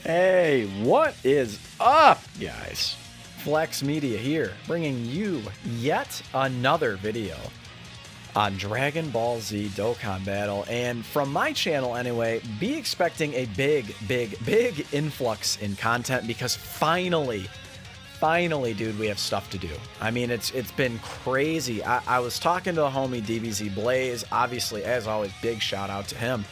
Hey, what is up, guys? Flex Media here, bringing you yet another video on Dragon Ball Z Dokkan Battle. And from my channel anyway, be expecting a big influx in content because finally, dude, we have stuff to do. I mean, it's been crazy. I was talking to the homie DBZ Blaze, obviously, as always, big shout out to him.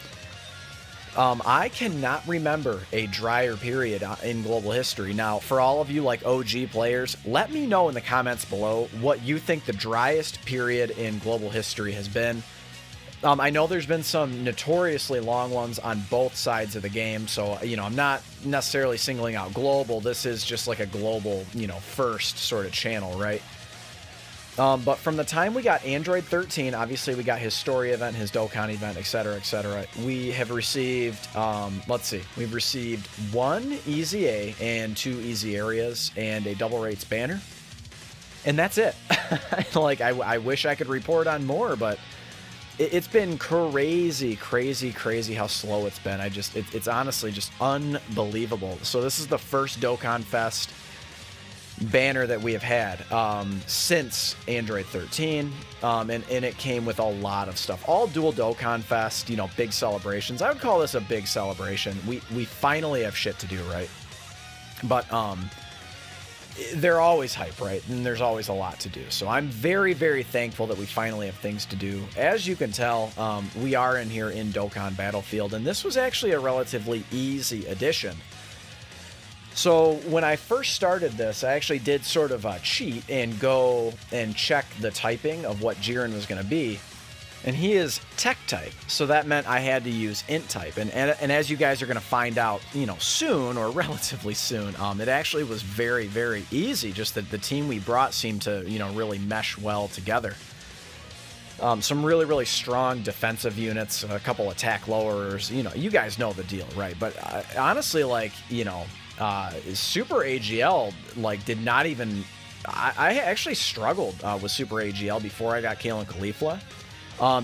I cannot remember a drier period in global history. Now, for all of you like OG players, let me know in the comments below what you think the driest period in global history has been. I know there's been some notoriously long ones on both sides of the game, so, you know, I'm not necessarily singling out global. This is just like a global, you know, first sort of channel, right? But from the time we got Android 13, obviously we got his story event, his Dokkan event, etc., we have received, let's see, we've received 1 Easy A and 2 Easy Areas and a Double Rates banner. And that's it. Like, I wish I could report on more, but it's been crazy how slow it's been. It's honestly just unbelievable. So this is the first Dokkan Fest banner that we have had since Android 13, and it came with a lot of stuff, all dual Dokkan Fest, you know, big celebrations. I would call this a big celebration. We finally have shit to do, right? But they're always hype, right? And there's always a lot to do, so I'm very thankful that we finally have things to do. As you can tell, we are in here in Dokkan Battlefield, and this was actually a relatively easy addition. So when I first started this, I actually did sort of cheat and go and check the typing of what Jiren was going to be. And he is tech type, so that meant I had to use int type. And as you guys are going to find out, you know, soon or relatively soon, it actually was very easy. Just that the team we brought seemed to, you know, really mesh well together. Some really strong defensive units, a couple attack lowerers. You know, you guys know the deal, right? But honestly, like, you know, Super AGL, like, did not even... I actually struggled with Super AGL before I got Kale and Caulifla,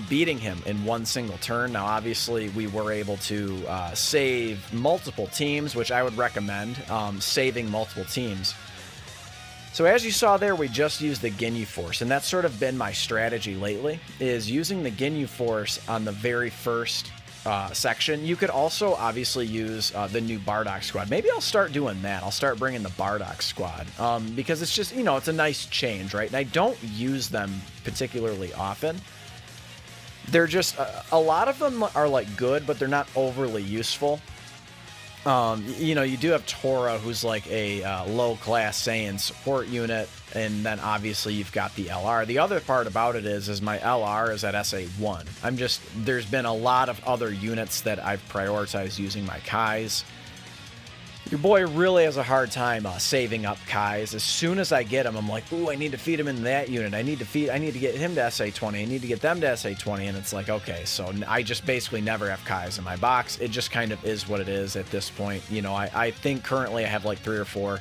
beating him in one single turn. Now, obviously, we were able to save multiple teams, which I would recommend, saving multiple teams. So as you saw there, we just used the Ginyu Force, and that's sort of been my strategy lately, is using the Ginyu Force on the very first section. You could also obviously use the new Bardock squad. Maybe I'll start doing that. I'll start bringing the Bardock squad because it's just, you know, it's a nice change, right? And I don't use them particularly often. They're just, a lot of them are like good, but they're not overly useful. You know, you do have Tora, who's like a low-class Saiyan support unit, and then obviously you've got the LR. The other part about it is my LR is at SA1. There's been a lot of other units that I've prioritized using my Kais. Your boy really has a hard time saving up Kais. As soon as I get him, I'm like, ooh, I need to feed him in that unit. I need to get him to SA20. I need to get them to SA20. And it's like, okay, so I just basically never have Kais in my box. It just kind of is what it is at this point. You know, I think currently I have like 3 or 4.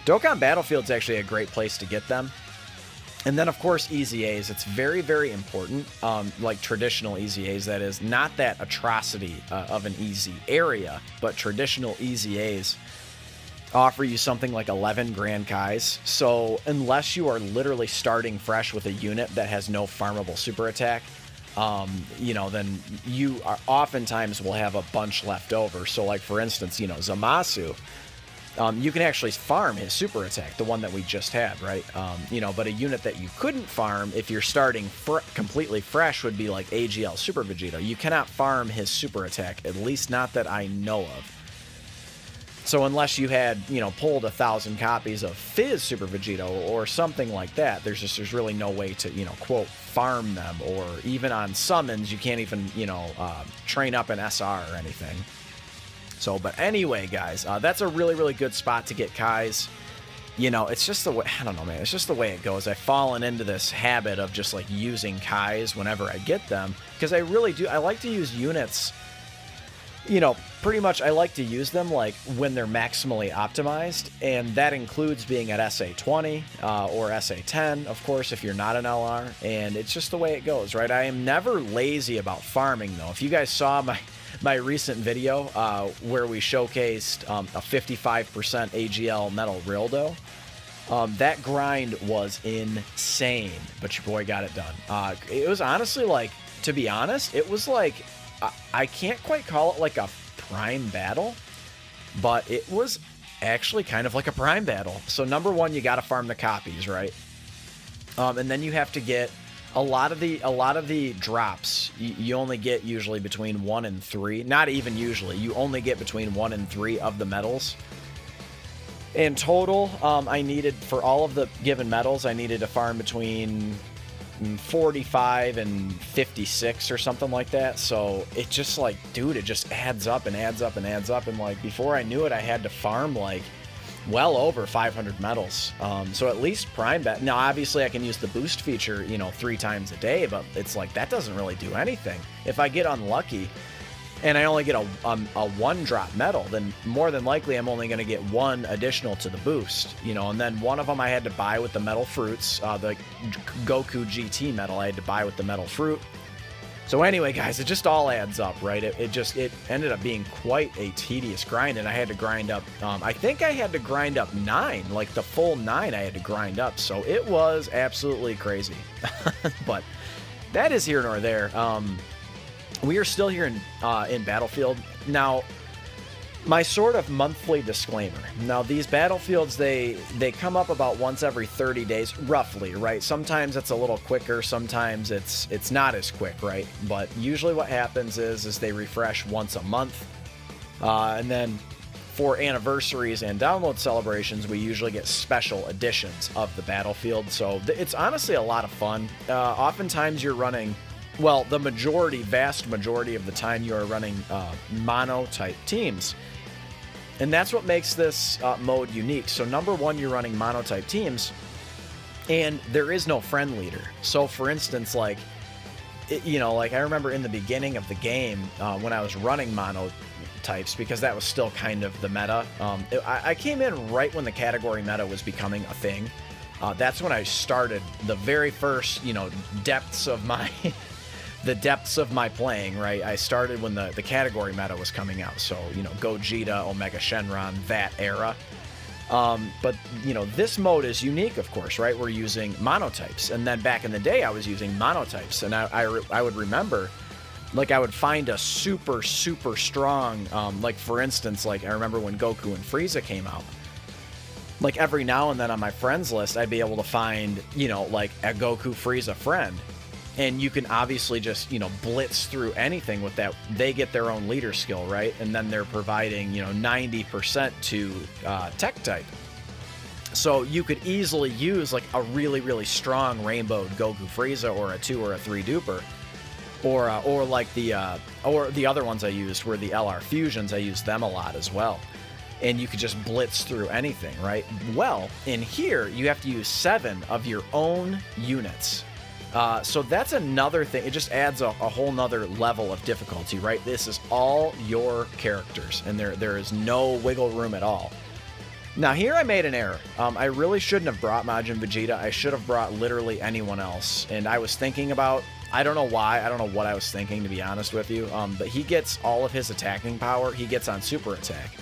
Dokkan Battlefield's actually a great place to get them. And then, of course, Easy A's. It's very important, like traditional Easy A's, that is, not that atrocity of an easy area, but traditional Easy A's offer you something like 11 Grand Kais. So unless you are literally starting fresh with a unit that has no farmable super attack, you know, then you are oftentimes will have a bunch left over. So, like, for instance, you know, Zamasu, you can actually farm his super attack, the one that we just had, right? You know, but a unit that you couldn't farm if you're starting completely fresh would be like AGL Super Vegeta. You cannot farm his super attack, at least not that I know of. So unless you had, you know, pulled 1,000 copies of Fizz Super Vegeta or something like that, there's really no way to, you know, quote, farm them. Or even on summons, you can't even, you know, train up an SR or anything. So, but anyway, guys, that's a really good spot to get Kais. You know, it's just the way, I don't know, man, it's just the way it goes. I've fallen into this habit of just, like, using Kais whenever I get them, because I really do, I like to use units, you know, pretty much I like to use them, like, when they're maximally optimized, and that includes being at SA20 or SA10, of course, if you're not an LR, and it's just the way it goes, right? I am never lazy about farming, though. If you guys saw my recent video where we showcased a 55% AGL metal Rildo. That grind was insane, but your boy got it done. It was honestly like, to be honest, it was like, I can't quite call it like a prime battle, but it was actually kind of like a prime battle. So number one, you got to farm the copies, right? And then you have to get a lot of the drops. You only get usually between 1 and 3. Not even usually. You only get between 1 and 3 of the medals. In total, I needed, for all of the given medals, I needed to farm between 45 and 56 or something like that. So it just like, dude, it just adds up and adds up and adds up. And like, before I knew it, I had to farm like well over 500 medals. So at least prime bet. Now, obviously I can use the boost feature, you know, 3 times a day, but it's like, that doesn't really do anything. If I get unlucky and I only get a 1-drop medal, then more than likely I'm only going to get 1 additional to the boost, you know, and then one of them I had to buy with the metal fruits, the Goku GT medal I had to buy with the metal fruit. So anyway, guys, it just all adds up, right? It ended up being quite a tedious grind, and I had to grind up, I think I had to grind up 9, like the full 9 I had to grind up, so it was absolutely crazy. But that is here nor there. We are still here in Battlefield. Now, my sort of monthly disclaimer. Now, these Battlefields, they come up about once every 30 days, roughly, right? Sometimes it's a little quicker, sometimes it's not as quick, right? But usually what happens is they refresh once a month. And then for anniversaries and download celebrations, we usually get special editions of the Battlefield. So it's honestly a lot of fun. Oftentimes you're running... Well, the vast majority of the time you are running mono-type teams. And that's what makes this mode unique. So number one, you're running mono-type teams, and there is no friend leader. So for instance, like, you know, like I remember in the beginning of the game when I was running mono-types, because that was still kind of the meta. I came in right when the category meta was becoming a thing. That's when I started the very first, you know, depths of my... the depths of my playing, right? I started when the category meta was coming out. So, you know, Gogeta, Omega Shenron, that era. But, you know, this mode is unique, of course, right? We're using monotypes. And then back in the day, I was using monotypes. And I would remember, like, I would find a super, super strong, like, for instance, like, I remember when Goku and Frieza came out. Like, every now and then on my friends list, I'd be able to find, you know, like, a Goku Frieza friend. And you can obviously just, you know, blitz through anything with that. They get their own leader skill, right? And then they're providing, you know, 90% to tech type. So you could easily use like a really, really strong rainbowed Goku Frieza or a 2 or a 3 duper. Or like or the other ones I used were the LR Fusions. I used them a lot as well. And you could just blitz through anything, right? Well, in here, you have to use 7 of your own units. So that's another thing. It just adds a whole nother level of difficulty, right? This is all your characters, and there is no wiggle room at all. Now, here I made an error. I really shouldn't have brought Majin Vegeta. I should have brought literally anyone else. And I was thinking about... I don't know why. I don't know what I was thinking, to be honest with you. But he gets all of his attacking power. He gets on super attack.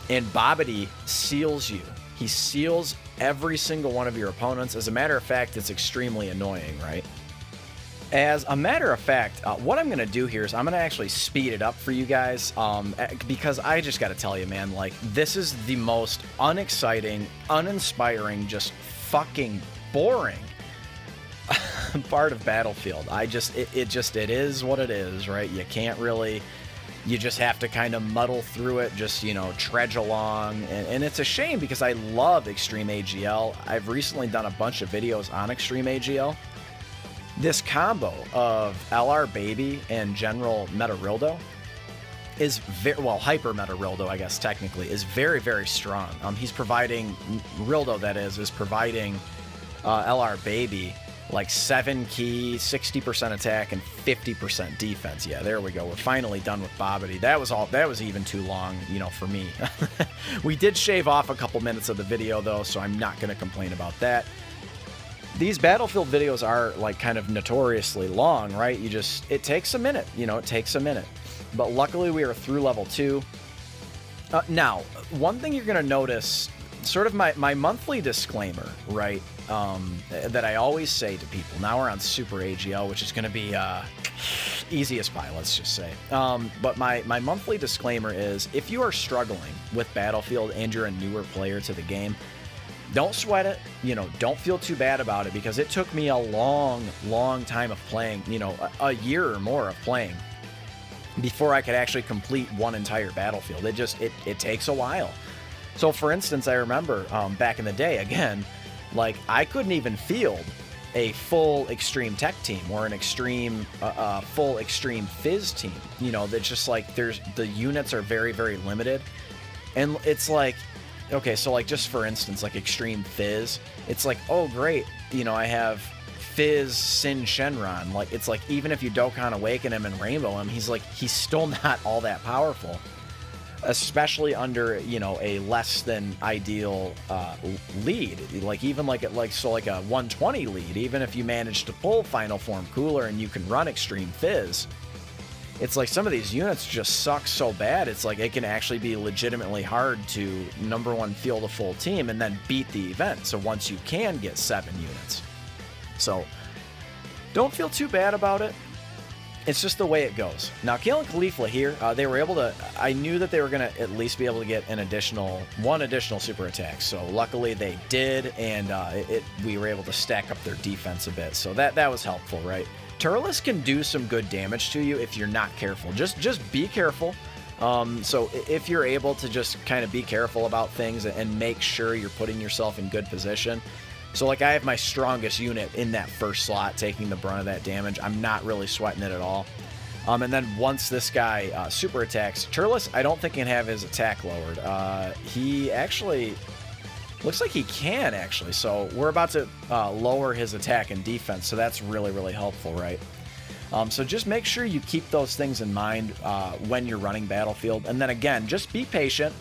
And Babidi seals you. He seals every single one of your opponents. As a matter of fact, it's extremely annoying, right? As a matter of fact, what I'm going to do here is I'm going to actually speed it up for you guys, because I just got to tell you, man, like, this is the most unexciting, uninspiring, just fucking boring part of Battlefield. It is what it is, right? You can't really... You just have to kind of muddle through it, just, you know, trudge along. And it's a shame because I love Extreme AGL. I've recently done a bunch of videos on Extreme AGL. This combo of LR Baby and General Meta Rildo is very, well, Hyper Meta Rildo, I guess, technically, is very, very strong. He's providing, Rildo, that is providing LR Baby like 7 key, 60% attack, and 50% defense. Yeah, there we go. We're finally done with Babidi. That was even too long, you know, for me. We did shave off a couple minutes of the video, though, so I'm not going to complain about that. These Battlefield videos are, like, kind of notoriously long, right? It takes a minute, you know, it takes a minute. but luckily we are through level 2. Now, one thing you're going to notice, sort of my monthly disclaimer, right, that I always say to people. Now we're on Super AGL, which is going to be easiest buy, let's just say. But my monthly disclaimer is, if you are struggling with Battlefield and you're a newer player to the game, don't sweat it. You know, don't feel too bad about it, because it took me a long time of playing, you know, a year or more of playing before I could actually complete one entire Battlefield. It takes a while. So for instance, I remember back in the day, again, like I couldn't even field a full extreme tech team or an extreme full extreme fizz team. You know, that's just like the units are very limited, and it's like, okay, so like just for instance, like extreme fizz, it's like, oh great, you know, I have Fizz Sin Shenron. Like, it's like, even if you Dokkan Awaken him and Rainbow him, he's still not all that powerful, especially under, you know, a less than ideal lead. Like even like a 120 lead, even if you manage to pull Final Form Cooler and you can run Extreme Fizz, it's like some of these units just suck so bad, it's like it can actually be legitimately hard to #1 field a full team and then beat the event. So once you can get 7 units. So don't feel too bad about it. It's just the way it goes. Now, Kale and Caulifla here, they were able to, I knew that they were going to at least be able to get one additional super attack. So luckily they did, and we were able to stack up their defense a bit. So that was helpful, right? Turles can do some good damage to you if you're not careful. Just be careful. So if you're able to just kind of be careful about things and make sure you're putting yourself in good position. So like I have my strongest unit in that first slot taking the brunt of that damage. I'm not really sweating it at all. And then once this guy super attacks, Turles, I don't think can have his attack lowered. He actually looks like he can actually. So we're about to lower his attack and defense. So that's really helpful, right? So just make sure you keep those things in mind when you're running Battlefield. And then again, just be patient.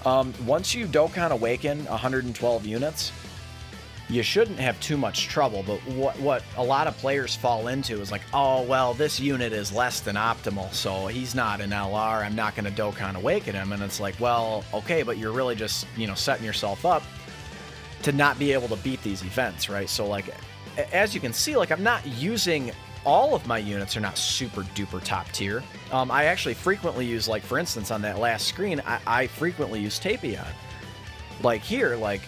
Once you Dokkan Awaken 112 units, you shouldn't have too much trouble. But what a lot of players fall into is like, oh, well, this unit is less than optimal, so he's not an LR, I'm not going to Dokkan Awaken him. And it's like, well, okay, but you're really just, you know, setting yourself up to not be able to beat these events, right? So like, as you can see, like I'm not using, all of my units are not super duper top tier. I actually frequently use, like for instance on that last screen, I frequently use Tapion. Like here, like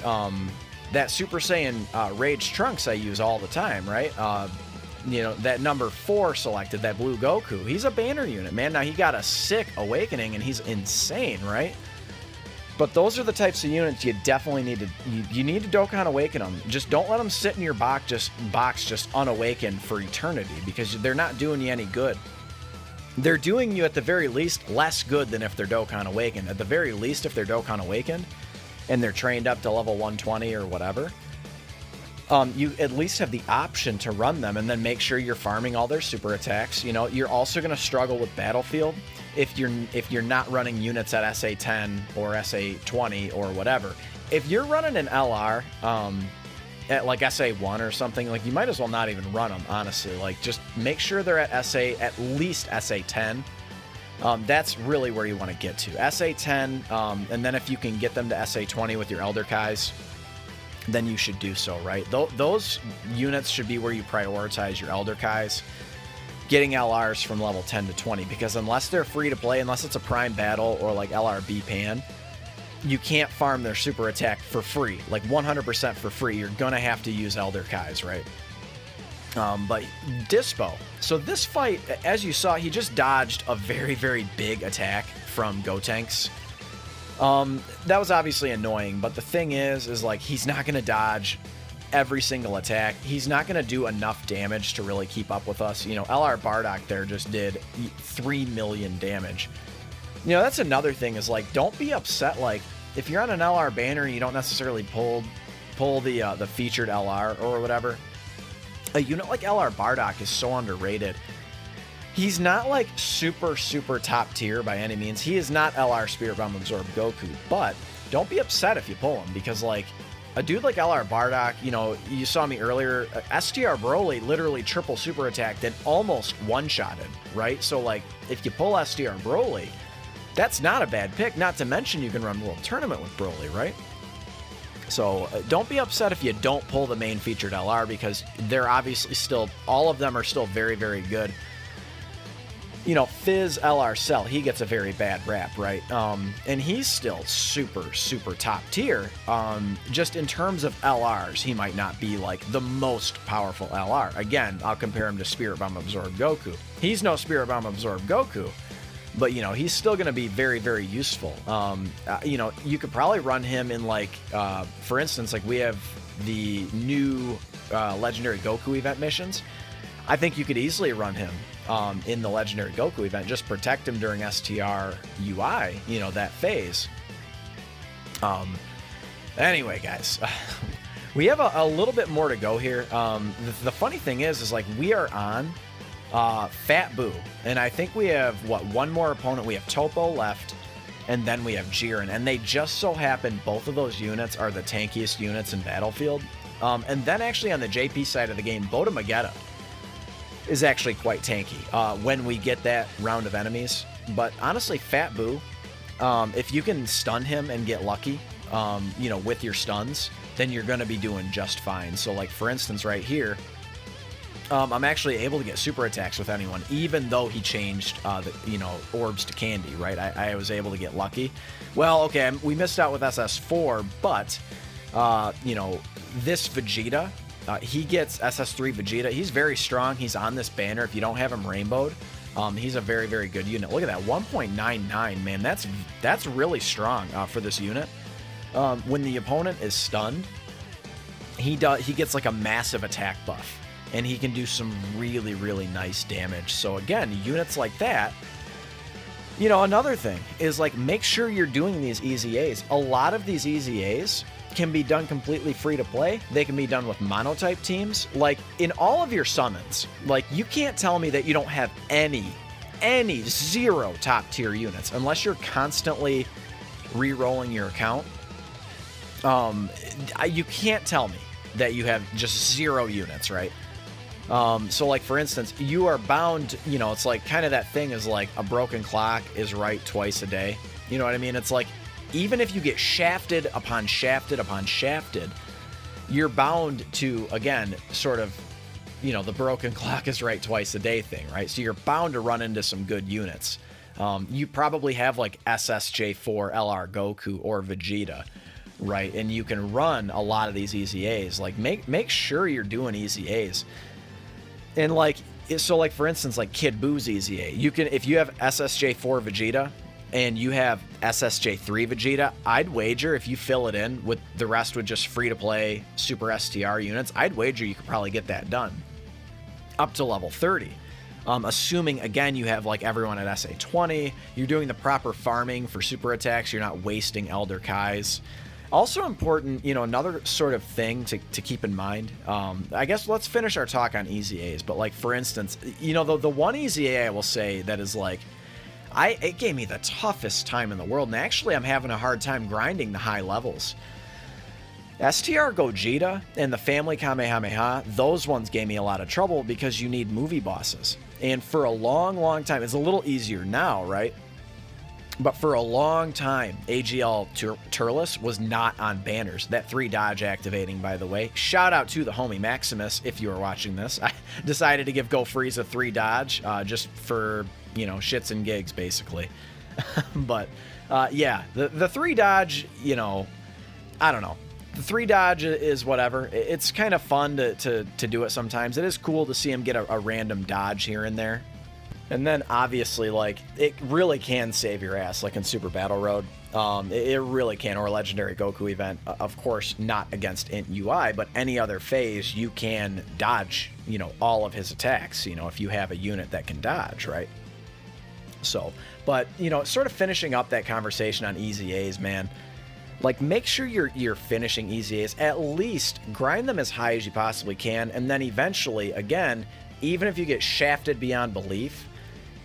that Super Saiyan Rage Trunks I use all the time, right? You know, that number 4 selected, that blue Goku, he's a banner unit, man. Now he got a sick awakening and he's insane, right? But those are the types of units you definitely need to, you need to Dokkan Awaken them. Just don't let them sit in your box just unawakened for eternity, because they're not doing you any good. They're doing you at the very least less good than if they're Dokkan Awakened. At the very least, if they're Dokkan Awakened and they're trained up to level 120 or whatever, you at least have the option to run them and then make sure you're farming all their super attacks. You know, you're also going to struggle with Battlefield if you're not running units at SA10 or SA20 or whatever. If you're running an LR at like SA1 or something, like you might as well not even run them, honestly. Like just make sure they're at least SA10. That's really where you want to get to. SA10, and then if you can get them to SA20 with your Elder Kais, then you should do so, right? Those units should be where you prioritize your Elder Kais, getting LRs from level 10 to 20, because unless they're free to play, unless it's a prime battle or like LRB Pan, you can't farm their super attack for free, like 100% for free. You're gonna have to use Elder Kais, right? But Dispo. So this fight, as you saw, he just dodged a very big attack from Gotenks. That was obviously annoying, but the thing is like he's not going to dodge every single attack. He's not going to do enough damage to really keep up with us. You know, LR Bardock there just did 3 million damage. You know, that's another thing is like, don't be upset. Like if you're on an LR banner and you don't necessarily pull the featured LR or whatever, a unit like LR Bardock is so underrated. He's not like super top tier by any means. He is not LR Spirit Bomb Absorb Goku, but don't be upset if you pull him, because like a dude like LR Bardock, you know, you saw me earlier, STR Broly literally triple super attacked and almost one-shotted, right? So, like, if you pull STR Broly, that's not a bad pick, not to mention you can run World Tournament with Broly, right? So don't be upset if you don't pull the main featured LR, because they're obviously still, all of them are still very, very good. You know, Fizz LR Cell, he gets a very bad rap, right? And he's still super, super top tier. Just in terms of LRs, he might not be like the most powerful LR. Again, I'll compare him to Spirit Bomb Absorb Goku. He's no Spirit Bomb Absorb Goku, but, you know, he's still going to be very, very useful. You know, you could probably run him in, like, for instance, like, we have the new Legendary Goku event missions. I think you could easily run him in the Legendary Goku event. Just protect him during STR UI, you know, that phase. Anyway, guys, we have a little bit more to go here. The funny thing is like, we are on Fat Boo, and I think we have, what, one more opponent. We have Topo left, and then we have Jiren, and they just so happen both of those units are the tankiest units in Battlefield. And then actually on the JP side of the game, Boda Magetta is actually quite tanky when we get that round of enemies. But honestly, Fat Boo, if you can stun him and get lucky, you know, with your stuns, then you're going to be doing just fine. So, like, for instance, right here, I'm actually able to get super attacks with anyone, even though he changed, you know, orbs to candy, right? I was able to get lucky. Well, okay, we missed out with SS4, but, you know, this Vegeta, he gets SS3 Vegeta. He's very strong. He's on this banner. If you don't have him rainbowed, he's a very, very good unit. Look at that, 1.99, man. That's really strong for this unit. When the opponent is stunned, he gets like a massive attack buff, and he can do some really, really nice damage. So again, units like that. You know, another thing is, like, make sure you're doing these EZAs. A lot of these EZAs can be done completely free to play. They can be done with monotype teams. Like, in all of your summons, like, you can't tell me that you don't have any zero top tier units unless you're constantly re-rolling your account. You can't tell me that you have just zero units, right? So, like, for instance, you are bound, you know, it's like kind of that thing is like a broken clock is right twice a day. You know what I mean? It's like, even if you get shafted upon shafted upon shafted, you're bound to, again, sort of, you know, the broken clock is right twice a day thing, right? So you're bound to run into some good units. You probably have like SSJ4, LR Goku, or Vegeta, right? And you can run a lot of these EZAs. Like, make sure you're doing EZAs. And, like, so, like, for instance, like Kid Boo's EZA, you can, if you have SSJ4 Vegeta and you have SSJ3 Vegeta, I'd wager if you fill it in with the rest with just free-to-play Super STR units, I'd wager you could probably get that done up to level 30. Assuming, again, you have, like, everyone at SA20, you're doing the proper farming for super attacks, you're not wasting Elder Kais. Also important, you know, another sort of thing to keep in mind, I guess let's finish our talk on EZAs, but, like, for instance, you know, the one EZA I will say that is, like, it gave me the toughest time in the world, and actually I'm having a hard time grinding the high levels. STR Gogeta and the Family Kamehameha, those ones gave me a lot of trouble because you need movie bosses. And for a long, long time, it's a little easier now, right? But for a long time, AGL Turles was not on banners. That 3 dodge activating, by the way. Shout out to the homie Maximus, if you are watching this. I decided to give Go Freeze a 3 dodge just for, you know, shits and gigs, basically. But, yeah, the 3 dodge, you know, I don't know. The 3 dodge is whatever. It's kind of fun to do it sometimes. It is cool to see him get a random dodge here and there. And then, obviously, like, it really can save your ass, like in Super Battle Road. It really can, or Legendary Goku event. Of course, not against Int UI, but any other phase, you can dodge, you know, all of his attacks, you know, if you have a unit that can dodge, right? So, but, you know, sort of finishing up that conversation on EZAs, man. Like, make sure you're finishing EZAs. At least grind them as high as you possibly can, and then eventually, again, even if you get shafted beyond belief,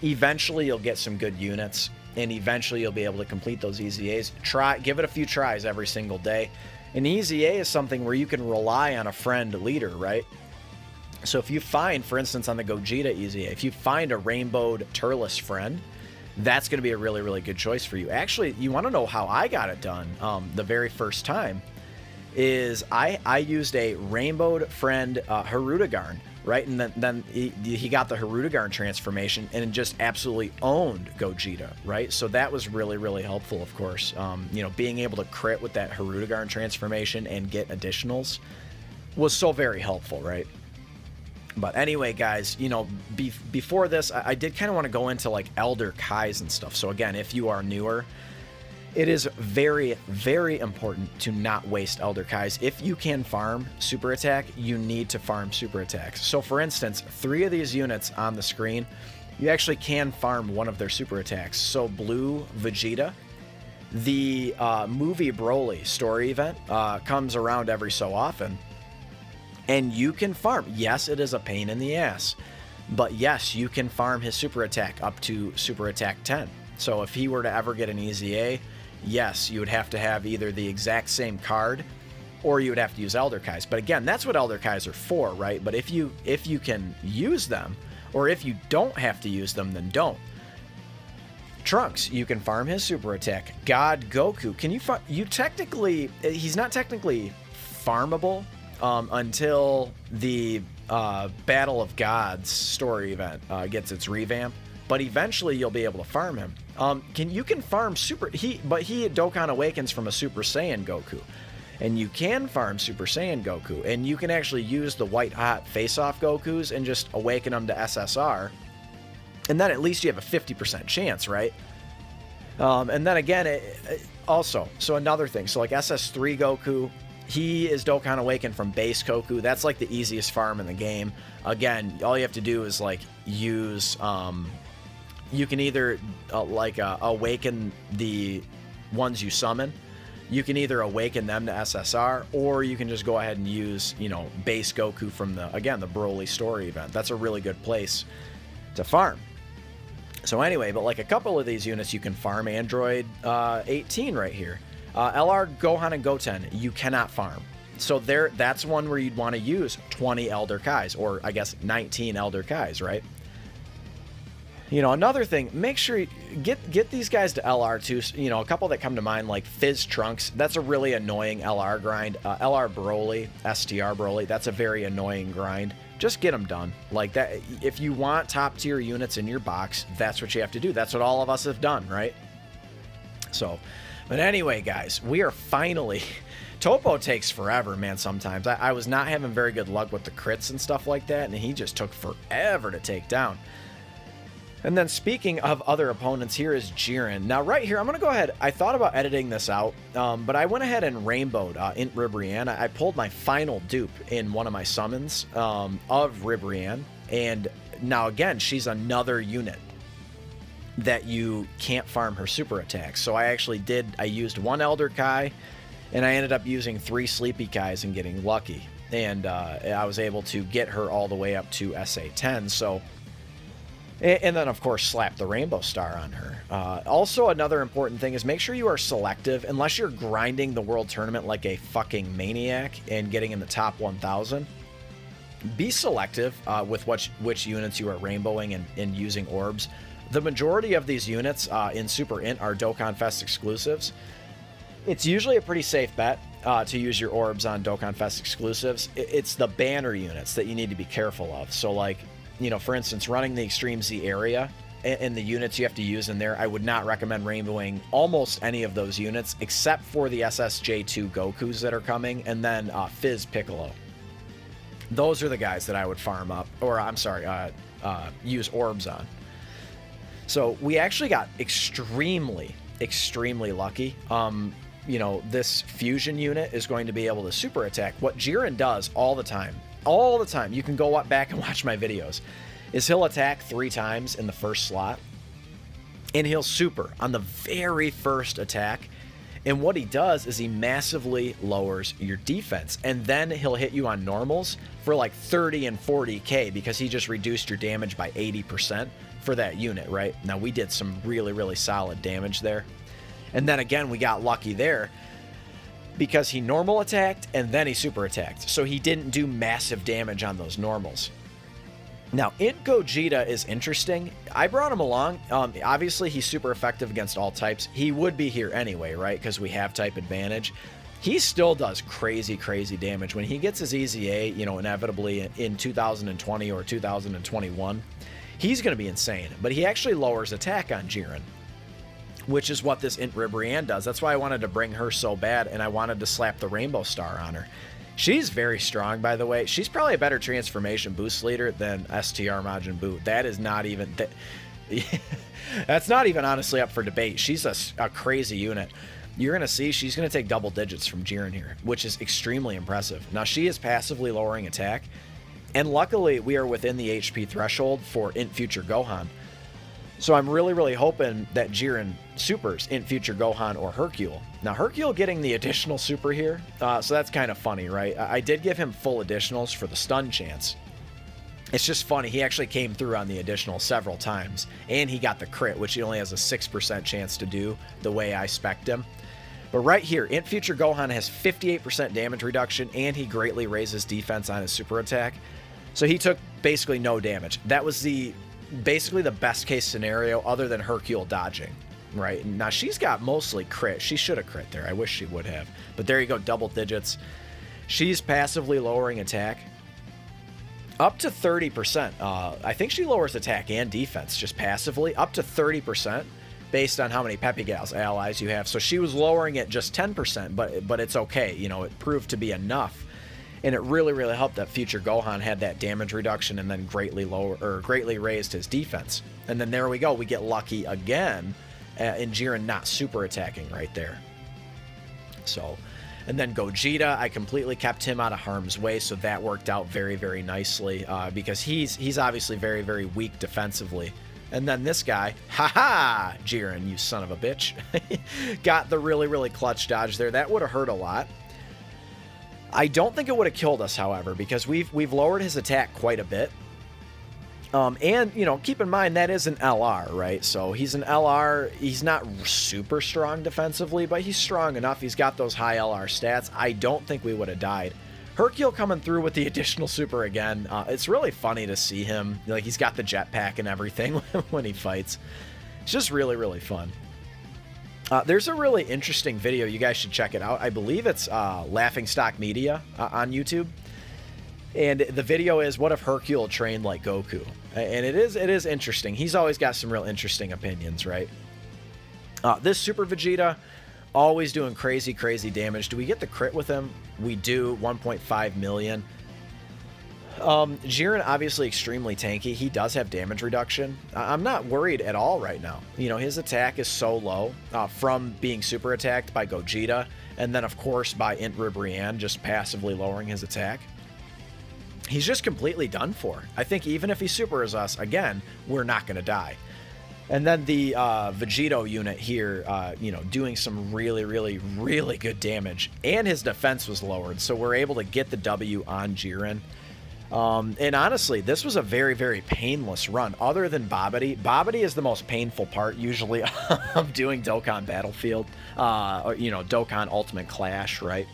eventually you'll get some good units, and eventually you'll be able to complete those EZAs. Give it a few tries every single day, An easy A is something where you can rely on a friend leader, right? So if you find, for instance, on the Gogeta Easy A, if you find a rainbowed Turles friend, that's going to be a really, really good choice for you. Actually, you want to know how I got it done the very first time is I used a rainbowed friend Hirudegarn, right? And then he got the Hirudegarn transformation and just absolutely owned Gogeta, right? So that was really, really helpful, of course. You know, being able to crit with that Hirudegarn transformation and get additionals was so very helpful, right? But anyway, guys, you know, before this, I did kind of want to go into like Elder Kais and stuff. So again, if you are newer, it is very, very important to not waste Elder Kais. If you can farm super attack, you need to farm super attacks. So for instance, 3 of these units on the screen, you actually can farm one of their super attacks. So Blue Vegeta, the movie Broly story event comes around every so often. And you can farm. Yes, it is a pain in the ass. But yes, you can farm his super attack up to super attack 10. So if he were to ever get an easy A, yes, you would have to have either the exact same card or you would have to use Elder Kais. But again, that's what Elder Kais are for, right? But if you can use them, or if you don't have to use them, then don't. Trunks, you can farm his super attack. God Goku, can you technically, he's not technically farmable until the Battle of Gods story event gets its revamp, but eventually you'll be able to farm him. You can farm but he Dokkan awakens from a Super Saiyan Goku, and you can farm Super Saiyan Goku, and you can actually use the white hot face-off Gokus and just awaken them to SSR, and then at least you have a 50% chance, right? And then again, also, so another thing, so like SS3 Goku, he is Dokkan Awakened from base Goku. That's like the easiest farm in the game. Again, all you have to do is like use, you can either awaken the ones you summon. You can either awaken them to SSR, or you can just go ahead and use, you know, base Goku from the Broly story event. That's a really good place to farm. So anyway, but like a couple of these units you can farm. Android 18 right here. LR, Gohan, and Goten, you cannot farm. So that's one where you'd want to use 20 Elder Kais, or I guess 19 Elder Kais, right? You know, another thing, make sure you get these guys to LR too. You know, a couple that come to mind, like Fizz Trunks, that's a really annoying LR grind. LR Broly, STR Broly, that's a very annoying grind. Just get them done. Like that, if you want top tier units in your box, that's what you have to do. That's what all of us have done, right? So, but anyway, guys, we are finally... Topo takes forever, man, sometimes. I was not having very good luck with the crits and stuff like that, and he just took forever to take down. And then speaking of other opponents, here is Jiren. Now, right here, I'm going to go ahead. I thought about editing this out, but I went ahead and rainbowed Int Ribrianne. I pulled my final dupe in one of my summons of Ribrianne. And now, again, she's another unit that you can't farm her super attacks. So I actually I used one Elder Kai, and I ended up using 3 Sleepy Kais and getting lucky. And I was able to get her all the way up to SA10. So, and then, of course, slap the Rainbow Star on her. Also, another important thing is make sure you are selective. Unless you're grinding the World Tournament like a fucking maniac and getting in the top 1,000, be selective with which units you are rainbowing and using orbs. The majority of these units in Super Int are Dokkan Fest exclusives. It's usually a pretty safe bet to use your orbs on Dokkan Fest exclusives. It's the banner units that you need to be careful of. So, like, you know, for instance, running the Extreme Z area and the units you have to use in there, I would not recommend rainbowing almost any of those units except for the SSJ2 Gokus that are coming, and then Fizz Piccolo. Those are the guys that I would farm up, or I'm sorry, use orbs on. So we actually got extremely lucky. You know, this fusion unit is going to be able to super attack. What Jiren does all the time, you can go back and watch my videos, is he'll attack 3 times in the first slot, and he'll super on the very first attack. And what he does is he massively lowers your defense, and then he'll hit you on normals for like 30 and 40k because he just reduced your damage by 80% for that unit, right? Now, we did some really solid damage there. And then again, we got lucky there. because he normal attacked and then he super attacked. So he didn't do massive damage on those normals. Now, Int Gogeta is interesting. I brought him along. Obviously, he's super effective against all types. He would be here anyway, right? Because we have type advantage. He still does crazy, crazy damage. When he gets his EZA, you know, inevitably in 2020 or 2021, he's going to be insane. But he actually lowers attack on Jiren, which is what this Int Ribrianne does. That's why I wanted to bring her so bad, and I wanted to slap the Rainbow Star on her. She's very strong, by the way. She's probably a better transformation boost leader than STR Majin Buu. That is not even... That's not even honestly up for debate. She's a crazy unit. You're going to see she's going to take double digits from Jiren here, which is extremely impressive. Now, she is passively lowering attack, and luckily we are within the HP threshold for Int Future Gohan. So I'm really, really hoping that Jiren supers Int Future Gohan or Hercule. Now, Hercule getting the additional super here, so that's kind of funny, right? I did give him full additionals for the stun chance. It's just funny, he actually came through on the additional several times, and he got the crit, which he only has a 6% chance to do the way I spec'd him. But right here, Int Future Gohan has 58% damage reduction, and he greatly raises defense on his super attack. So he took basically no damage. That was basically the best case scenario other than Hercule dodging, right? Now, she's got mostly crit. She should have crit there. I wish she would have. But there you go, double digits. She's passively lowering attack up to 30%. I think she lowers attack and defense just passively up to 30% based on how many Peppy Gals allies you have. So she was lowering it just 10%, but it's okay. You know, it proved to be enough. And it really, really helped that Future Gohan had that damage reduction and then greatly raised his defense. And then there we go. We get lucky again in Jiren not super attacking right there. So, and then Gogeta, I completely kept him out of harm's way, so that worked out very, very nicely because he's obviously very, very weak defensively. And then this guy, haha, Jiren, you son of a bitch, got the really, really clutch dodge there. That would have hurt a lot. I don't think it would have killed us, however, because we've lowered his attack quite a bit. And, you know, keep in mind, that is an LR, right? So he's an LR. He's not super strong defensively, but he's strong enough. He's got those high LR stats. I don't think we would have died. Hercule coming through with the additional super again. It's really funny to see him. Like, he's got the jetpack and everything when he fights. It's just really, really fun. There's a really interesting video. You guys should check it out. I believe it's Laughing Stock Media on YouTube. And the video is, what if Hercule trained like Goku? And it is interesting. He's always got some real interesting opinions, right? This Super Vegeta, always doing crazy, crazy damage. Do we get the crit with him? We do, 1.5 million. Jiren, obviously extremely tanky. He does have damage reduction. I'm not worried at all right now. You know, his attack is so low from being super attacked by Gogeta, and then, of course, by Int Ribrianne just passively lowering his attack. He's just completely done for. I think even if he supers us, again, we're not going to die. And then the Vegito unit here, you know, doing some really, really, really good damage. And his defense was lowered, so we're able to get the W on Jiren. And honestly, this was a very, very painless run, other than Babidi. Babidi is the most painful part, usually, of doing Dokkan Battlefield, or, you know, Dokkan Ultimate Clash, right?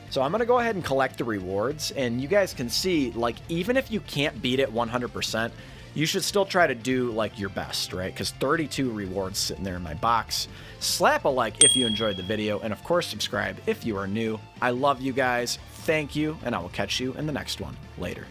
So I'm going to go ahead and collect the rewards, and you guys can see, like, even if you can't beat it 100%, you should still try to do, like, your best, right? Because 32 rewards sitting there in my box. Slap a like if you enjoyed the video, and of course, subscribe if you are new. I love you guys. Thank you, and I will catch you in the next one. Later.